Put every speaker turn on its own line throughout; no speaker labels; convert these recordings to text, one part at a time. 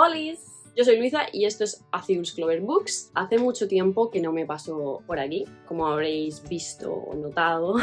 Olis, yo soy Luisa y esto es Azul's Clover Books. Hace mucho tiempo que no me paso por aquí, como habréis visto o notado.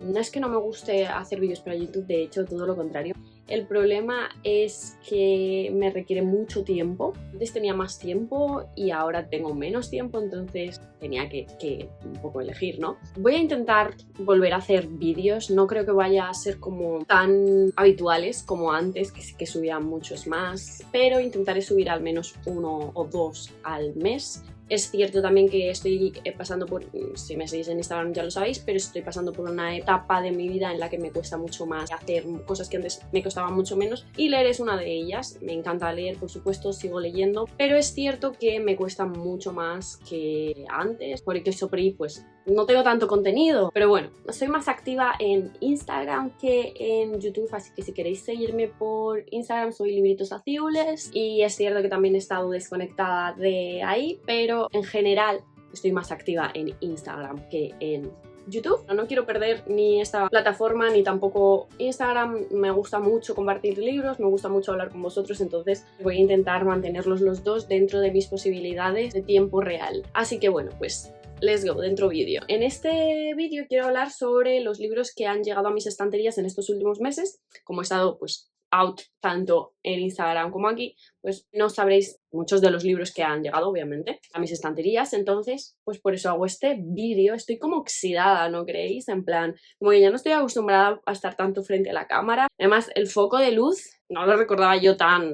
No es que no me guste hacer vídeos para YouTube, de hecho todo lo contrario. El problema es que me requiere mucho tiempo. Antes tenía más tiempo y ahora tengo menos tiempo, entonces tenía que un poco elegir, ¿no? Voy a intentar volver a hacer vídeos, no creo que vaya a ser como tan habituales como antes, que sí que subía muchos más, pero intentaré subir al menos 1 o 2 al mes. Es cierto también que estoy pasando por, si me seguís en Instagram ya lo sabéis, pero estoy pasando por una etapa de mi vida en la que me cuesta mucho más hacer cosas que antes me costaban mucho menos, y leer es una de ellas. Me encanta leer, por supuesto, sigo leyendo, pero es cierto que me cuesta mucho más que antes, porque por ahí pues no tengo tanto contenido, pero bueno, soy más activa en Instagram que en YouTube, así que si queréis seguirme por Instagram soy Libritos Azules, y es cierto que también he estado desconectada de ahí, pero en general estoy más activa en Instagram que en YouTube. No quiero perder ni esta plataforma ni tampoco Instagram. Me gusta mucho compartir libros, me gusta mucho hablar con vosotros, entonces voy a intentar mantenerlos los dos dentro de mis posibilidades de tiempo real. Así que bueno, pues let's go, dentro vídeo. En este vídeo quiero hablar sobre los libros que han llegado a mis estanterías en estos últimos meses. Como he estado pues out tanto en Instagram como aquí, pues no sabréis muchos de los libros que han llegado, obviamente, a mis estanterías. Entonces, pues por eso hago este vídeo. Estoy como oxidada, ¿no creéis? En plan, como que ya no estoy acostumbrada a estar tanto frente a la cámara. Además, el foco de luz no lo recordaba yo tan...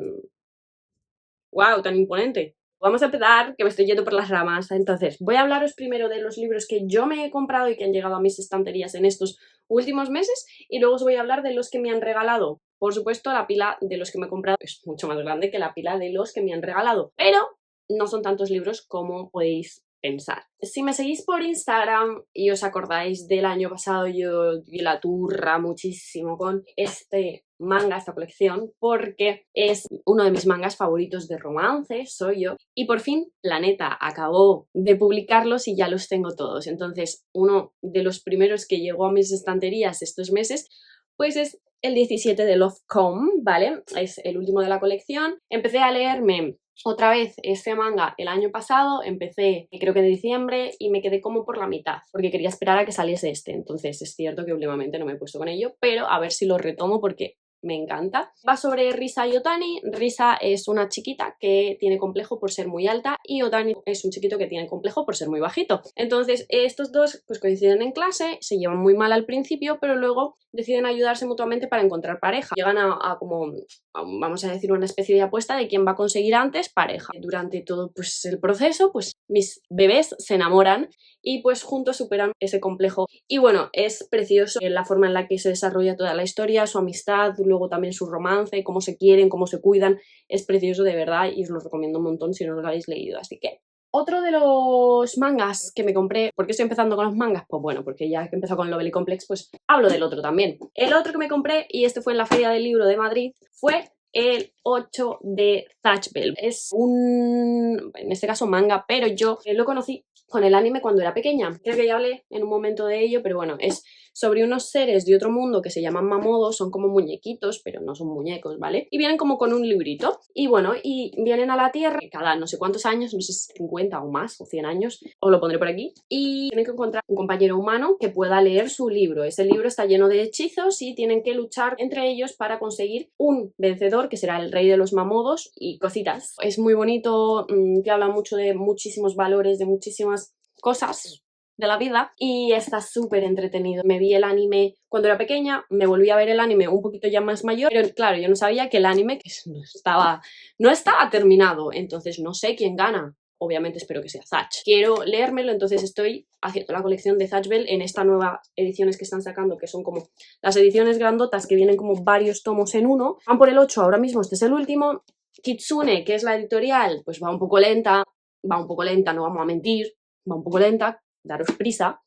¡wow! Tan imponente. Vamos a empezar, que me estoy yendo por las ramas. Entonces, voy a hablaros primero de los libros que yo me he comprado y que han llegado a mis estanterías en estos últimos meses, y luego os voy a hablar de los que me han regalado. Por supuesto, la pila de los que me he comprado es mucho más grande que la pila de los que me han regalado, pero no son tantos libros como podéis pensar. Si me seguís por Instagram y os acordáis del año pasado, yo di la turra muchísimo con este manga, esta colección, porque es uno de mis mangas favoritos de romance, soy yo, y por fin Planeta acabó de publicarlos y ya los tengo todos. Entonces, uno de los primeros que llegó a mis estanterías estos meses pues es el 17 de Love Come, ¿vale? Es el último de la colección. Empecé a leerme otra vez este manga el año pasado, empecé creo que en diciembre y me quedé como por la mitad, porque quería esperar a que saliese este. Entonces es cierto que últimamente no me he puesto con ello, pero a ver si lo retomo porque me encanta. Va sobre Risa y Otani. Risa es una chiquita que tiene complejo por ser muy alta y Otani es un chiquito que tiene complejo por ser muy bajito. Entonces estos dos pues coinciden en clase, se llevan muy mal al principio, pero luego deciden ayudarse mutuamente para encontrar pareja. Llegan a como, vamos a decir, una especie de apuesta de quién va a conseguir antes pareja. Durante todo pues el proceso, pues mis bebés se enamoran y pues juntos superan ese complejo. Y bueno, es precioso la forma en la que se desarrolla toda la historia, su amistad, luego también su romance, cómo se quieren, cómo se cuidan. Es precioso de verdad y os lo recomiendo un montón si no lo habéis leído. Así que otro de los mangas que me compré, ¿por qué estoy empezando con los mangas? Pues bueno, porque ya que he empezado con Lovely Complex, pues hablo del otro también. El otro que me compré, y este fue en la Feria del Libro de Madrid, fue el 8 de Zatch-Bell. Es un, en este caso, manga, pero yo lo conocí con el anime cuando era pequeña. Creo que ya hablé en un momento de ello, pero bueno, es sobre unos seres de otro mundo que se llaman mamodos, son como muñequitos, pero no son muñecos, ¿vale? Y vienen como con un librito, y bueno, y vienen a la Tierra cada no sé cuántos años, no sé si 50 o más, o 100 años, os lo pondré por aquí, y tienen que encontrar un compañero humano que pueda leer su libro. Ese libro está lleno de hechizos y tienen que luchar entre ellos para conseguir un vencedor, que será el rey de los mamodos, y cositas. Es muy bonito, que habla mucho de muchísimos valores, de muchísimas cosas de la vida, y está súper entretenido. Me vi el anime cuando era pequeña, me volví a ver el anime un poquito ya más mayor, pero claro, yo no sabía que el anime que no estaba terminado, entonces no sé quién gana. Obviamente espero que sea Zatch. Quiero leérmelo, entonces estoy haciendo la colección de Zatch-Bell en esta nueva ediciones que están sacando, que son como las ediciones grandotas que vienen como varios tomos en uno. Van por el 8 ahora mismo, este es el último. Kitsune, que es la editorial, pues va un poco lenta, no vamos a mentir, va un poco lenta, daros prisa,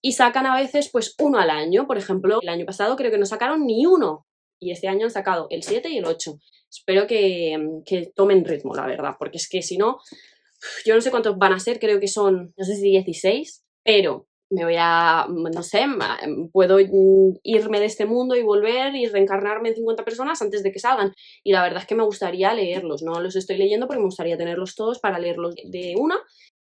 y sacan a veces pues uno al año. Por ejemplo, el año pasado creo que no sacaron ni uno, y este año han sacado el 7 y el 8. Espero que tomen ritmo, la verdad, porque es que si no, yo no sé cuántos van a ser, creo que son, no sé si 16, pero me voy a, no sé, puedo irme de este mundo y volver y reencarnarme en 50 personas antes de que salgan. Y la verdad es que me gustaría leerlos, no los estoy leyendo porque me gustaría tenerlos todos para leerlos de una.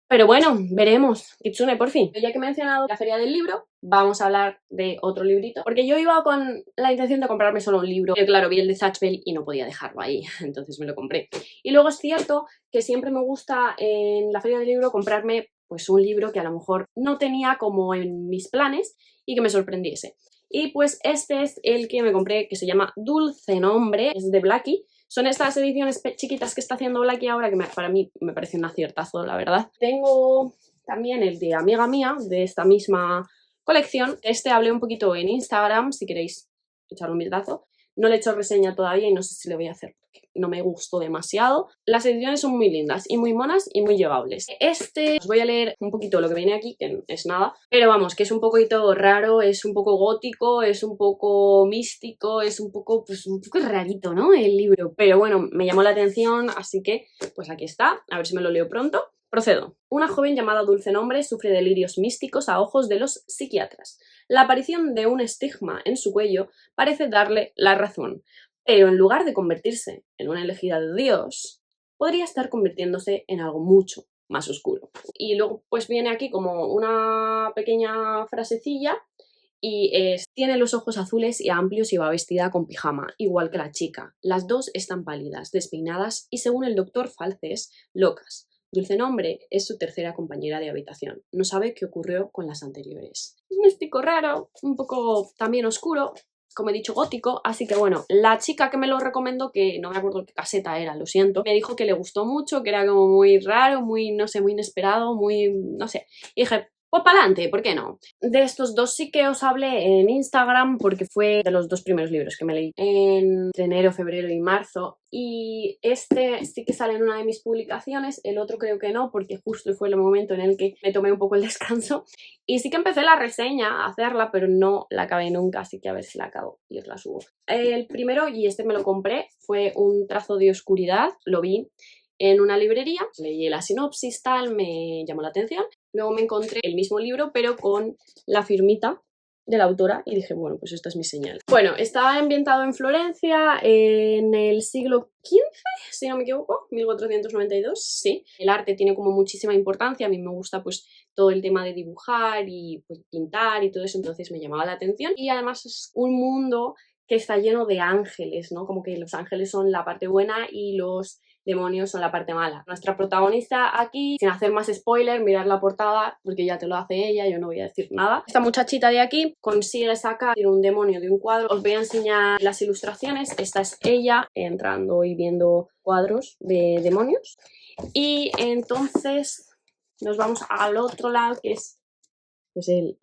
Pero bueno, veremos. Kitsune, por fin. Ya que he mencionado la feria del libro, vamos a hablar de otro librito. Porque yo iba con la intención de comprarme solo un libro. Pero claro, vi el de Zatchbell y no podía dejarlo ahí, entonces me lo compré. Y luego es cierto que siempre me gusta en la feria del libro comprarme pues un libro que a lo mejor no tenía como en mis planes y que me sorprendiese. Y pues este es el que me compré, que se llama Dulce Nombre, es de Blackie. Son estas ediciones chiquitas que está haciendo Blackie ahora, que para mí me parece un aciertazo, la verdad. Tengo también el de Amiga Mía, de esta misma colección. Este hablé un poquito en Instagram, si queréis echar un vistazo. No le he hecho reseña todavía y no sé si le voy a hacer porque no me gustó demasiado. Las ediciones son muy lindas y muy monas y muy llevables. Este, os voy a leer un poquito lo que viene aquí, que no es nada, pero vamos, que es un poquito raro, es un poco gótico, es un poco místico, es un poco, pues un poco rarito, ¿no? El libro. Pero bueno, me llamó la atención, así que pues aquí está, a ver si me lo leo pronto. Procedo. Una joven llamada Dulce Nombre sufre delirios místicos a ojos de los psiquiatras. La aparición de un estigma en su cuello parece darle la razón, pero en lugar de convertirse en una elegida de Dios, podría estar convirtiéndose en algo mucho más oscuro. Y luego pues viene aquí como una pequeña frasecilla y tiene los ojos azules y amplios y va vestida con pijama, igual que la chica. Las dos están pálidas, despeinadas y, según el doctor Falces, locas. Dulce Nombre es su tercera compañera de habitación. No sabe qué ocurrió con las anteriores. Un místico raro, un poco también oscuro, como he dicho, gótico, así que bueno, la chica que me lo recomendó, que no me acuerdo qué caseta era, lo siento, me dijo que le gustó mucho, que era como muy raro, muy, no sé, muy inesperado, muy, no sé. Y dije, pues para adelante, ¿por qué no? De estos dos sí que os hablé en Instagram porque fue de los dos primeros libros que me leí entre enero, febrero y marzo. Y este sí que sale en una de mis publicaciones, el otro creo que no, porque justo fue el momento en el que me tomé un poco el descanso. Y sí que empecé la reseña a hacerla, pero no la acabé nunca, así que a ver si la acabo y os la subo. El primero, y este me lo compré, fue Un trazo de oscuridad, lo vi en una librería, leí la sinopsis, tal, me llamó la atención. Luego me encontré el mismo libro, pero con la firmita de la autora y dije, bueno, pues esta es mi señal. Bueno, está ambientado en Florencia en el siglo XV, si no me equivoco, 1492, sí. El arte tiene como muchísima importancia, a mí me gusta pues todo el tema de dibujar y pues, pintar y todo eso, entonces me llamaba la atención. Y además es un mundo que está lleno de ángeles, ¿no? Como que los ángeles son la parte buena y los demonios son la parte mala. Nuestra protagonista aquí, sin hacer más spoiler, mirar la portada, porque ya te lo hace ella, yo no voy a decir nada. Esta muchachita de aquí consigue sacar un demonio de un cuadro. Os voy a enseñar las ilustraciones. Esta es ella entrando y viendo cuadros de demonios. Y entonces nos vamos al otro lado, que es pues el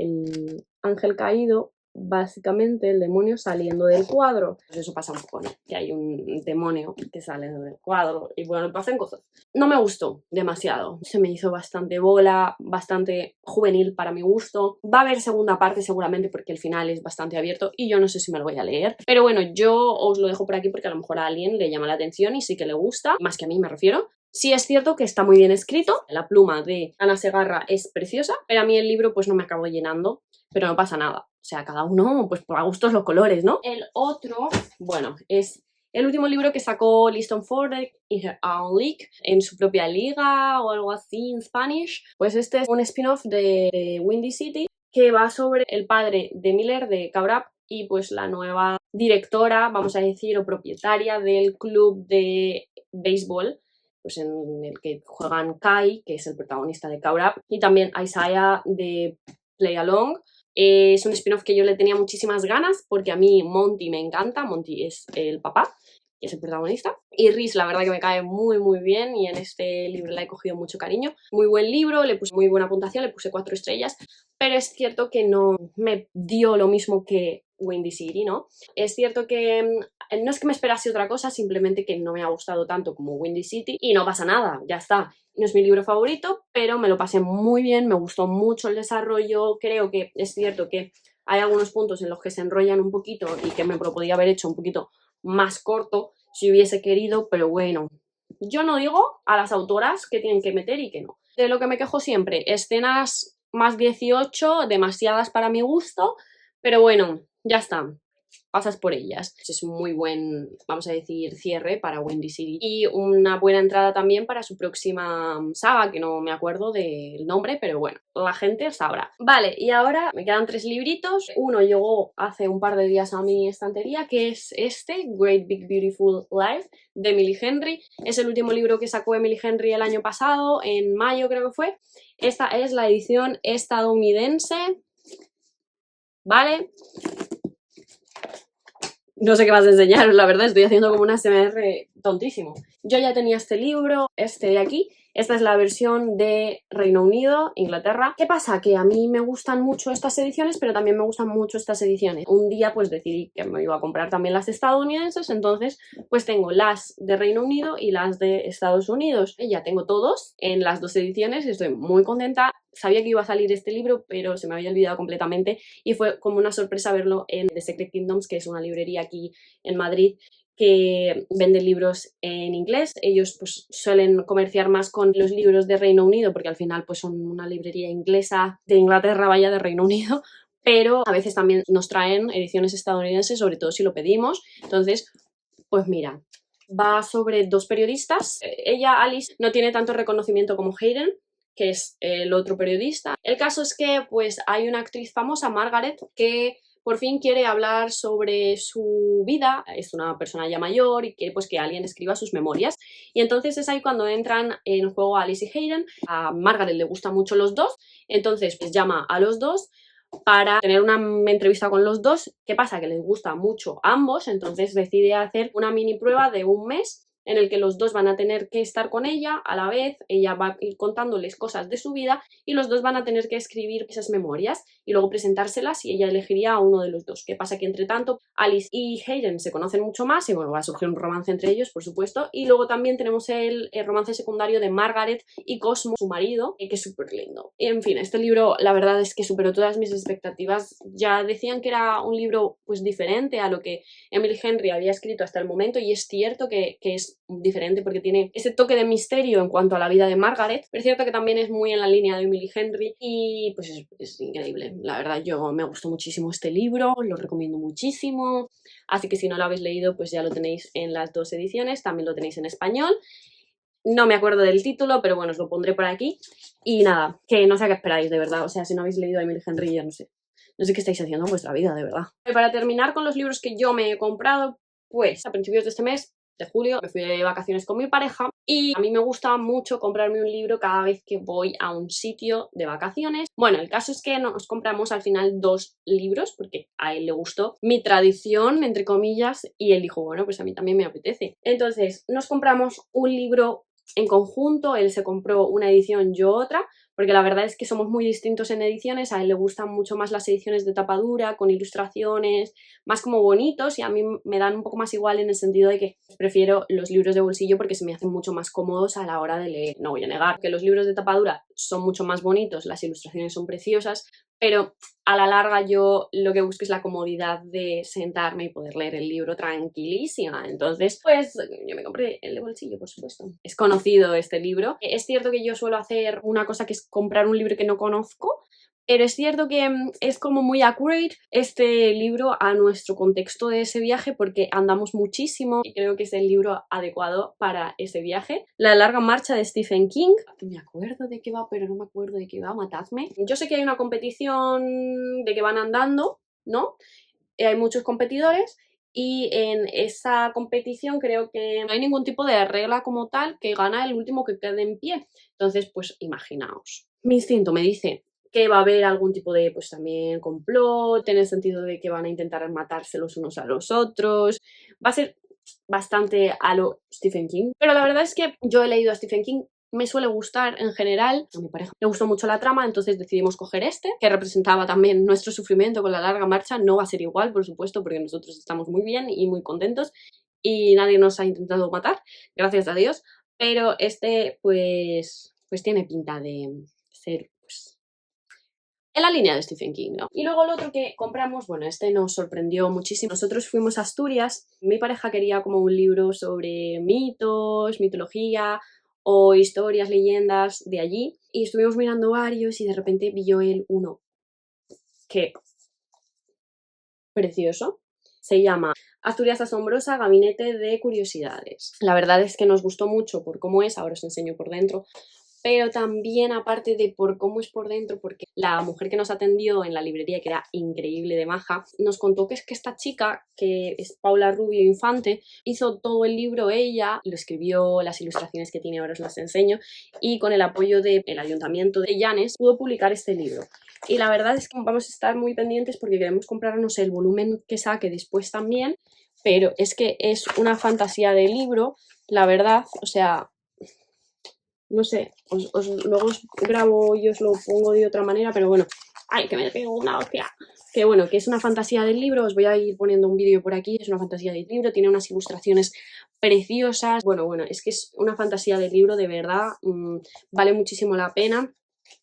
ángel caído, básicamente el demonio saliendo del cuadro. Pues eso pasa un poco, ¿no? Que hay un demonio que sale del cuadro y bueno, pasan cosas. No me gustó demasiado, se me hizo bastante bola, bastante juvenil para mi gusto. Va a haber segunda parte seguramente porque el final es bastante abierto y yo no sé si me lo voy a leer. Pero bueno, yo os lo dejo por aquí porque a lo mejor a alguien le llama la atención y sí que le gusta, más que a mí me refiero. Sí es cierto que está muy bien escrito, la pluma de Ana Segarra es preciosa, pero a mí el libro pues no me acabó llenando, pero no pasa nada. O sea, cada uno pues por gustos los colores, ¿no? El otro, bueno, es el último libro que sacó Liston Ford in her own league, en su propia liga o algo así en Spanish. Pues este es un spin-off de Windy City que va sobre el padre de Miller, de Cabrap, y pues la nueva directora, vamos a decir, o propietaria del club de béisbol, pues en el que juegan Kai, que es el protagonista de Caught Up, y también Isaiah de Play Along. Es un spin-off que yo le tenía muchísimas ganas porque a mí Monty me encanta, Monty es el papá, que es el protagonista, y Reese la verdad que me cae muy muy bien y en este libro le he cogido mucho cariño. Muy buen libro, le puse muy buena puntuación, le puse 4 estrellas, pero es cierto que no me dio lo mismo que Windy City, ¿no? Es cierto que no es que me esperase otra cosa, simplemente que no me ha gustado tanto como Windy City y no pasa nada, ya está. No es mi libro favorito, pero me lo pasé muy bien, me gustó mucho el desarrollo. Creo que es cierto que hay algunos puntos en los que se enrollan un poquito y que me lo podía haber hecho un poquito más corto si hubiese querido, pero bueno, yo no digo a las autoras que tienen que meter y que no. De lo que me quejo siempre, escenas más 18, demasiadas para mi gusto, pero bueno, ya está. Pasas por ellas. Es un muy buen, vamos a decir, cierre para Windy City y una buena entrada también para su próxima saga, que no me acuerdo del nombre, pero bueno, la gente sabrá. Vale, y ahora me quedan 3 libritos. Uno llegó hace un par de días a mi estantería, que es este, Great Big Beautiful Life, de Emily Henry. Es el último libro que sacó Emily Henry el año pasado, en mayo creo que fue. Esta es la edición estadounidense, ¿vale? No sé qué más enseñaros, la verdad, estoy haciendo como una SMR tontísimo. Yo ya tenía este libro, este de aquí. Esta es la versión de Reino Unido, Inglaterra. ¿Qué pasa? Que a mí me gustan mucho estas ediciones, pero también me gustan mucho estas ediciones. Un día pues decidí que me iba a comprar también las estadounidenses, entonces pues tengo las de Reino Unido y las de Estados Unidos. Ya tengo todos en las 2 ediciones y estoy muy contenta. Sabía que iba a salir este libro, pero se me había olvidado completamente y fue como una sorpresa verlo en The Secret Kingdoms, que es una librería aquí en Madrid que vende libros en inglés. Ellos pues suelen comerciar más con los libros de Reino Unido porque al final pues son una librería inglesa de Inglaterra, vaya, de Reino Unido, pero a veces también nos traen ediciones estadounidenses, sobre todo si lo pedimos. Entonces, pues mira, va sobre 2 periodistas. Ella, Alice, no tiene tanto reconocimiento como Hayden, que es el otro periodista. El caso es que pues hay una actriz famosa, Margaret, que por fin quiere hablar sobre su vida. Es una persona ya mayor y quiere pues que alguien escriba sus memorias. Y entonces es ahí cuando entran en juego Alice y Hayden. A Margaret le gustan mucho los dos, entonces pues llama a los dos para tener una entrevista con los dos. ¿Qué pasa? Que les gusta mucho a ambos, entonces decide hacer una mini prueba de un mes en el que los dos van a tener que estar con ella a la vez. Ella va a ir contándoles cosas de su vida y los dos van a tener que escribir esas memorias y luego presentárselas y ella elegiría a uno de los dos. ¿Qué pasa? Que entre tanto Alice y Hayden se conocen mucho más y bueno, va a surgir un romance entre ellos, por supuesto, y luego también tenemos el romance secundario de Margaret y Cosmo, su marido, que es súper lindo. Y en fin, este libro la verdad es que superó todas mis expectativas. Ya decían que era un libro pues diferente a lo que Emily Henry había escrito hasta el momento y es cierto que es diferente porque tiene ese toque de misterio en cuanto a la vida de Margaret, pero es cierto que también es muy en la línea de Emily Henry y pues es increíble. La verdad, yo me gustó muchísimo este libro, lo recomiendo muchísimo, así que si no lo habéis leído pues ya lo tenéis en las 2 ediciones, también lo tenéis en español. No me acuerdo del título, pero bueno, os lo pondré por aquí. Y nada, que no sé a qué esperáis, de verdad. O sea, si no habéis leído a Emily Henry, ya no sé. No sé qué estáis haciendo en vuestra vida, de verdad. Y para terminar con los libros que yo me he comprado, pues a principios de este mes de julio me fui de vacaciones con mi pareja y a mí me gusta mucho comprarme un libro cada vez que voy a un sitio de vacaciones. Bueno, el caso es que nos compramos al final 2 libros porque a él le gustó mi tradición, entre comillas, y él dijo, bueno, pues a mí también me apetece. Entonces nos compramos un libro en conjunto, él se compró una edición, yo otra, porque la verdad es que somos muy distintos en ediciones. A él le gustan mucho más las ediciones de tapa dura, con ilustraciones, más como bonitos, y a mí me dan un poco más igual en el sentido de que prefiero los libros de bolsillo porque se me hacen mucho más cómodos a la hora de leer. No voy a negar que los libros de tapa dura son mucho más bonitos, las ilustraciones son preciosas, pero a la larga yo lo que busco es la comodidad de sentarme y poder leer el libro tranquilísima. Entonces, pues yo me compré el de bolsillo, por supuesto. Es conocido este libro. Es cierto que yo suelo hacer una cosa que es comprar un libro que no conozco, pero es cierto que es como muy accurate este libro a nuestro contexto de ese viaje porque andamos muchísimo y creo que es el libro adecuado para ese viaje. La larga marcha de Stephen King. Me acuerdo de qué va, pero no me acuerdo de qué va, matadme. Yo sé que hay una competición de que van andando, ¿no? Hay muchos competidores y en esa competición creo que no hay ningún tipo de regla como tal, que gana el último que quede en pie. Entonces, pues imaginaos. Mi instinto me dice que va a haber algún tipo de, pues también complot, en el sentido de que van a intentar matarse los unos a los otros. Va a ser bastante a lo Stephen King. Pero la verdad es que yo he leído a Stephen King, me suele gustar en general. A mi pareja le gustó mucho la trama, entonces decidimos coger este, que representaba también nuestro sufrimiento con la larga marcha. No va a ser igual, por supuesto, porque nosotros estamos muy bien y muy contentos y nadie nos ha intentado matar, gracias a Dios. Pero este, pues tiene pinta de ser, pues, en la línea de Stephen King, ¿no? Y luego el otro que compramos, bueno, este nos sorprendió muchísimo. Nosotros fuimos a Asturias, mi pareja quería como un libro sobre mitos, mitología, o historias, leyendas de allí, y estuvimos mirando varios y de repente vi yo el uno que precioso. Se llama Asturias Asombrosa, Gabinete de Curiosidades. La verdad es que nos gustó mucho por cómo es, ahora os enseño por dentro, pero también aparte de por cómo es por dentro, porque la mujer que nos atendió en la librería, que era increíble de maja, nos contó que es que esta chica, que es Paula Rubio Infante, hizo todo el libro ella, lo escribió, las ilustraciones que tiene ahora os las enseño, y con el apoyo del ayuntamiento de Llanes pudo publicar este libro. Y la verdad es que vamos a estar muy pendientes porque queremos comprarnos el volumen que saque después también, pero es que es una fantasía de libro, la verdad, o sea, no sé, luego os grabo y os lo pongo de otra manera, pero bueno, ¡ay, que me pego una hostia! Que bueno, que es una fantasía del libro, os voy a ir poniendo un vídeo por aquí, es una fantasía del libro, tiene unas ilustraciones preciosas, bueno, es que es una fantasía del libro, de verdad, vale muchísimo la pena.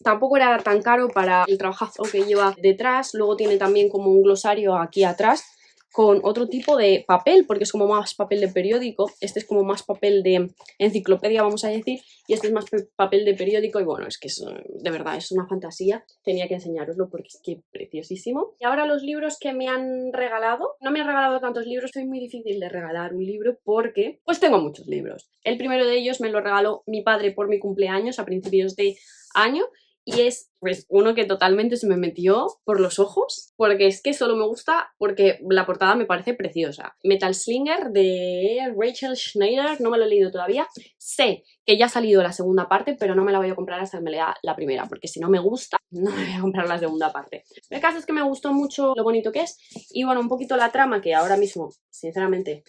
Tampoco era tan caro para el trabajazo que lleva detrás, luego tiene también como un glosario aquí atrás, con otro tipo de papel, porque es como más papel de periódico, este es como más papel de enciclopedia, vamos a decir, y este es más papel de periódico, y bueno, es que es, de verdad, es una fantasía, tenía que enseñároslo porque es que preciosísimo. Y ahora los libros que me han regalado, no me han regalado tantos libros, soy muy difícil de regalar un libro porque, pues tengo muchos libros. El primero de ellos me lo regaló mi padre por mi cumpleaños a principios de año, y es pues uno que totalmente se me metió por los ojos, porque es que solo me gusta porque la portada me parece preciosa. Metal Slinger de Rachel Schneider, no me lo he leído todavía. Sé que ya ha salido la segunda parte, pero no me la voy a comprar hasta que me lea la primera, porque si no me gusta, no me voy a comprar la segunda parte. El caso es que me gustó mucho lo bonito que es, y bueno, un poquito la trama, que ahora mismo, sinceramente,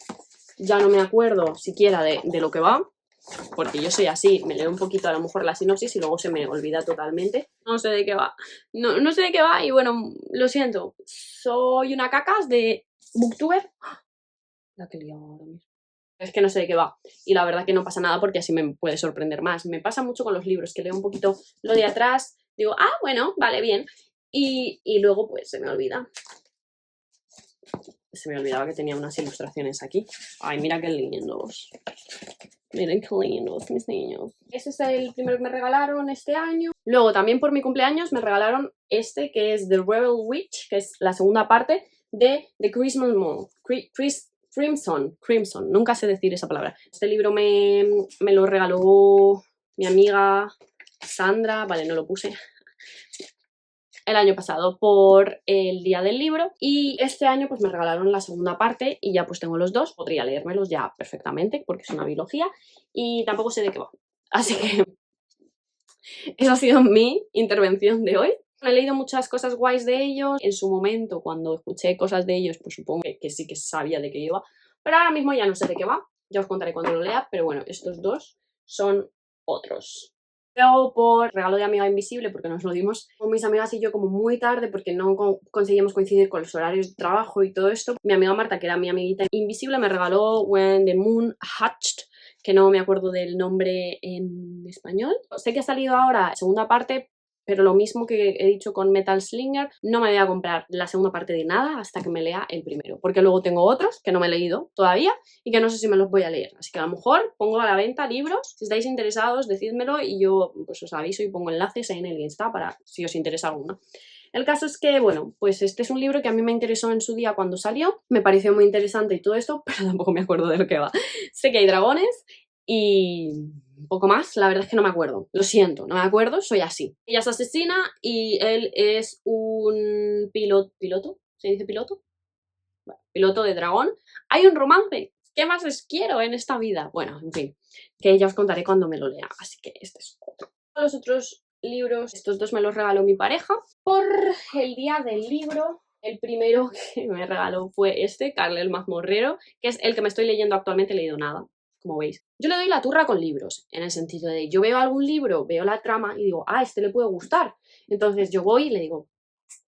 ya no me acuerdo siquiera de lo que va, porque yo soy así, me leo un poquito a lo mejor la sinopsis y luego se me olvida totalmente. No sé de qué va. No sé de qué va y bueno, lo siento. Soy una cacas de booktuber. La que he liado ahora mismo. Es que no sé de qué va. Y la verdad que no pasa nada porque así me puede sorprender más. Me pasa mucho con los libros, que leo un poquito lo de atrás, digo, ah, bueno, vale, bien. Y luego pues se me olvida. Se me olvidaba que tenía unas ilustraciones aquí. Ay, mira qué lindos. Miren qué lindos, mis niños. Ese es el primero que me regalaron este año. Luego, también por mi cumpleaños, me regalaron este, que es The Rebel Witch, que es la segunda parte de The Christmas Moon. Crimson, nunca sé decir esa palabra. Este libro me lo regaló mi amiga Sandra, vale, no lo puse, el año pasado por el día del libro, y este año pues me regalaron la segunda parte y ya pues tengo los dos, podría leérmelos ya perfectamente porque es una biología y tampoco sé de qué va, así que esa ha sido mi intervención de hoy. He leído muchas cosas guays de ellos, en su momento cuando escuché cosas de ellos pues supongo que sí que sabía de qué iba, pero ahora mismo ya no sé de qué va, ya os contaré cuando lo lea, pero bueno, estos dos son otros. Luego por regalo de amiga invisible, porque nos lo dimos con mis amigas y yo como muy tarde porque no conseguíamos coincidir con los horarios de trabajo y todo esto. Mi amiga Marta, que era mi amiguita invisible, me regaló When the Moon Hatched, que no me acuerdo del nombre en español. Sé que ha salido ahora segunda parte, pero lo mismo que he dicho con Metal Slinger, no me voy a comprar la segunda parte de nada hasta que me lea el primero, porque luego tengo otros que no me he leído todavía y que no sé si me los voy a leer, así que a lo mejor pongo a la venta libros, si estáis interesados decídmelo y yo pues os aviso y pongo enlaces ahí en el Insta para si os interesa alguno. El caso es que, bueno, pues este es un libro que a mí me interesó en su día cuando salió, me pareció muy interesante y todo esto, pero tampoco me acuerdo de lo que va. Sé que hay dragones y un poco más, la verdad es que no me acuerdo. Lo siento, no me acuerdo, soy así. Ella es asesina y él es un ¿piloto? ¿Se dice piloto? Bueno, piloto de dragón. Hay un romance. ¿Qué más les quiero en esta vida? Bueno, en fin, que ya os contaré cuando me lo lea, así que este es otro. Los otros libros, estos dos me los regaló mi pareja por el día del libro. El primero que me regaló fue este, Carle el Mazmorrero, que es el que me estoy leyendo actualmente, he leído nada, como veis. Yo le doy la turra con libros, en el sentido de yo veo algún libro, veo la trama y digo, ah, este le puede gustar. Entonces yo voy y le digo,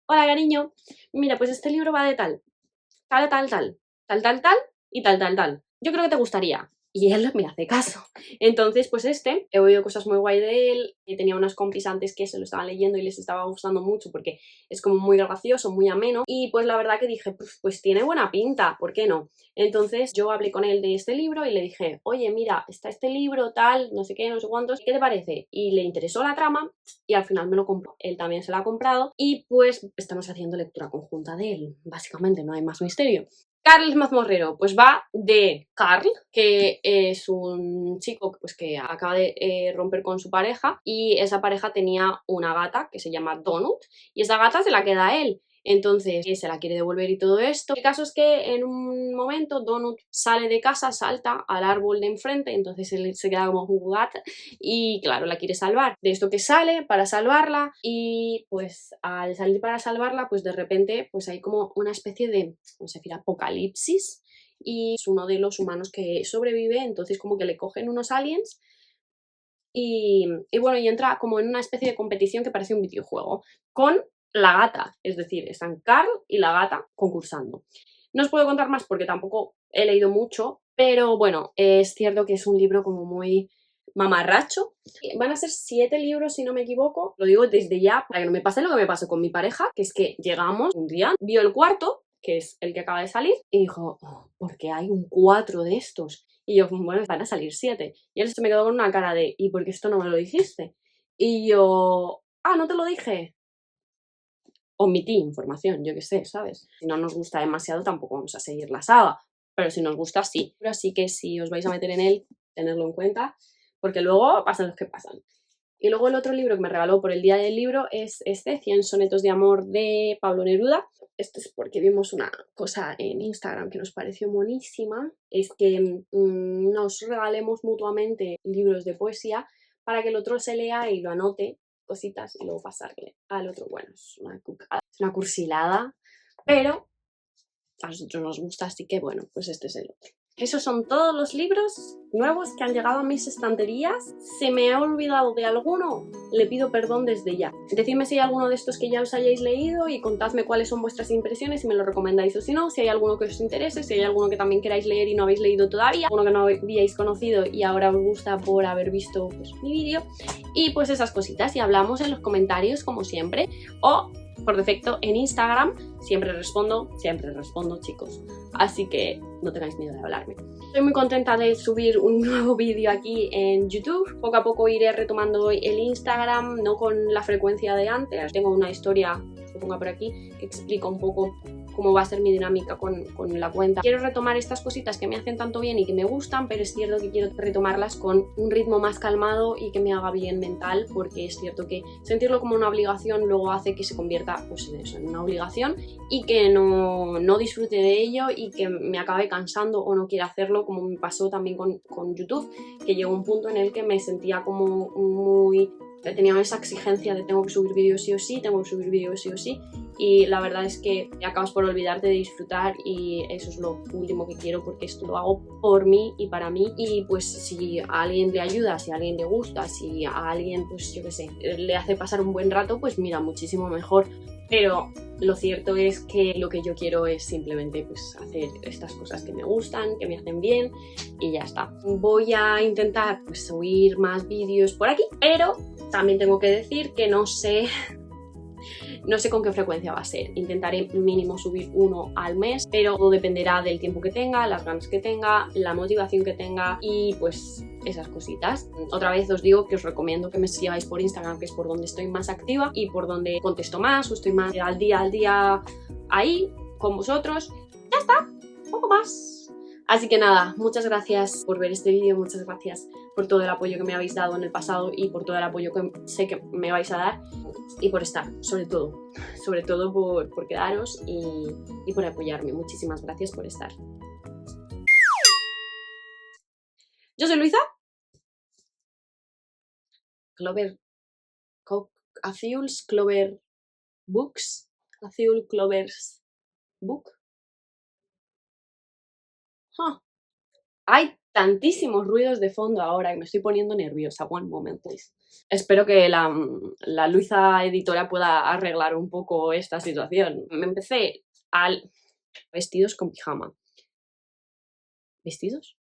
hola cariño, mira, pues este libro va de tal, tal, tal, tal, tal, tal, tal y tal, tal, tal. Yo creo que te gustaría. y él me hace caso. Entonces, pues he oído cosas muy guay de él, y tenía unas compis antes que se lo estaban leyendo y les estaba gustando mucho porque es como muy gracioso, muy ameno, y pues la verdad que dije, pues tiene buena pinta, ¿por qué no? Entonces yo hablé con él de este libro y le dije, oye, mira, está este libro, tal, no sé qué, no sé cuántos, ¿qué te parece? Y le interesó la trama y al final me lo compró. Él también se lo ha comprado y pues estamos haciendo lectura conjunta de él, básicamente, no hay más misterio. Carl el mazmorrero, pues va de Carl, que es un chico pues, que acaba de romper con su pareja y esa pareja tenía una gata que se llama Donut y esa gata se la queda a él. Entonces se la quiere devolver y todo esto. El caso es que en un momento Donut sale de casa, salta al árbol de enfrente, entonces él se queda como un gata y claro, la quiere salvar. De esto que sale para salvarla y pues al salir para salvarla pues de repente pues hay como una especie de, no sé decir, apocalipsis y es uno de los humanos que sobrevive, entonces como que le cogen unos aliens y bueno, y entra como en una especie de competición que parece un videojuego con la gata, es decir, están Carl y la gata concursando. No os puedo contar más porque tampoco he leído mucho, pero bueno, es cierto que es un libro como muy mamarracho. Van a ser 7 libros si no me equivoco, lo digo desde ya para que no me pase lo que me pasó con mi pareja, que es que llegamos un día, vio el cuarto, que es el que acaba de salir, y dijo, oh, ¿por qué hay un 4 de estos? Y yo, bueno, van a salir 7. Y él se me quedó con una cara de, ¿y por qué esto no me lo dijiste? Y yo, ah, no te lo dije. Omití información, yo qué sé, ¿sabes? Si no nos gusta demasiado tampoco vamos a seguir la saga, pero si nos gusta sí. Así que si os vais a meter en él, tenedlo en cuenta, porque luego pasan los que pasan. Y luego el otro libro que me regaló por el día del libro es este, 100 sonetos de amor de Pablo Neruda. Esto es porque vimos una cosa en Instagram que nos pareció monísima, es que nos regalemos mutuamente libros de poesía para que el otro se lea y lo anote cositas y luego pasarle al otro. Bueno, es una cursilada, pero a nosotros nos gusta, así que bueno, pues este es el otro. Esos son todos los libros nuevos que han llegado a mis estanterías. ¿Se me ha olvidado de alguno? Le pido perdón desde ya. Decidme si hay alguno de estos que ya os hayáis leído y contadme cuáles son vuestras impresiones, si me lo recomendáis o si no, si hay alguno que os interese, si hay alguno que también queráis leer y no habéis leído todavía, uno que no habíais conocido y ahora os gusta por haber visto pues, mi vídeo. Y pues esas cositas, y hablamos en los comentarios como siempre, o por defecto en Instagram, siempre respondo, chicos, así que no tengáis miedo de hablarme. Estoy muy contenta de subir un nuevo vídeo aquí en YouTube. Poco a poco iré retomando el Instagram, no con la frecuencia de antes. Tengo una historia, que ponga por aquí, que explica un poco cómo va a ser mi dinámica con la cuenta. Quiero retomar estas cositas que me hacen tanto bien y que me gustan, pero es cierto que quiero retomarlas con un ritmo más calmado y que me haga bien mental, porque es cierto que sentirlo como una obligación luego hace que se convierta pues, en eso, en una obligación y que no disfrute de ello y que me acabe cansando o no quiera hacerlo, como me pasó también con YouTube, que llegó un punto en el que me sentía como muy... tenía esa exigencia de tengo que subir vídeos sí o sí, tengo que subir vídeos sí o sí, y la verdad es que acabas por olvidarte de disfrutar y eso es lo último que quiero, porque esto lo hago por mí y para mí, y pues si a alguien le ayuda, si a alguien le gusta, si a alguien pues yo qué sé, le hace pasar un buen rato, pues mira, muchísimo mejor. Pero lo cierto es que lo que yo quiero es simplemente pues, hacer estas cosas que me gustan, que me hacen bien y ya está. Voy a intentar pues, subir más vídeos por aquí, pero también tengo que decir que no sé con qué frecuencia va a ser. Intentaré mínimo subir uno al mes, pero todo dependerá del tiempo que tenga, las ganas que tenga, la motivación que tenga y pues esas cositas. Otra vez os digo que os recomiendo que me sigáis por Instagram, que es por donde estoy más activa y por donde contesto más o estoy más al día ahí con vosotros. Ya está, poco más. Así que nada, muchas gracias por ver este vídeo, muchas gracias por todo el apoyo que me habéis dado en el pasado y por todo el apoyo que sé que me vais a dar y por estar, sobre todo por quedaros y por apoyarme. Muchísimas gracias por estar. Yo soy Luisa. Clover Aciul's Clover Books. Aciul Clover's Book. Huh. Hay tantísimos ruidos de fondo ahora que me estoy poniendo nerviosa. One moment, please. Espero que la Luisa editora pueda arreglar un poco esta situación. Me empecé al vestidos con pijama. ¿Vestidos?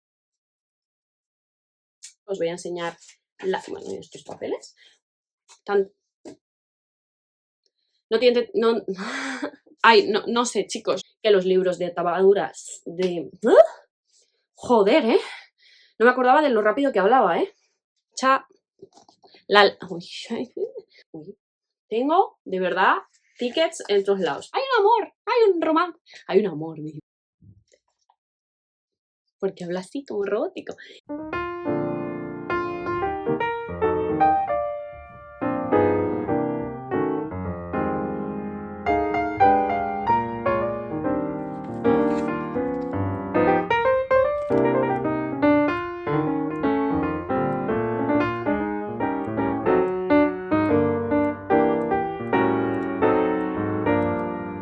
os voy a enseñar bueno, estos papeles. No tiene... No, ay, no sé, chicos, que los libros de tapaduras de... Joder, ¿eh? No me acordaba de lo rápido que hablaba, ¿eh? Uy. Tengo, de verdad, tickets en todos lados. ¡Hay un amor! ¡Hay un romance! ¡Hay un amor! Porque habla así como robótico.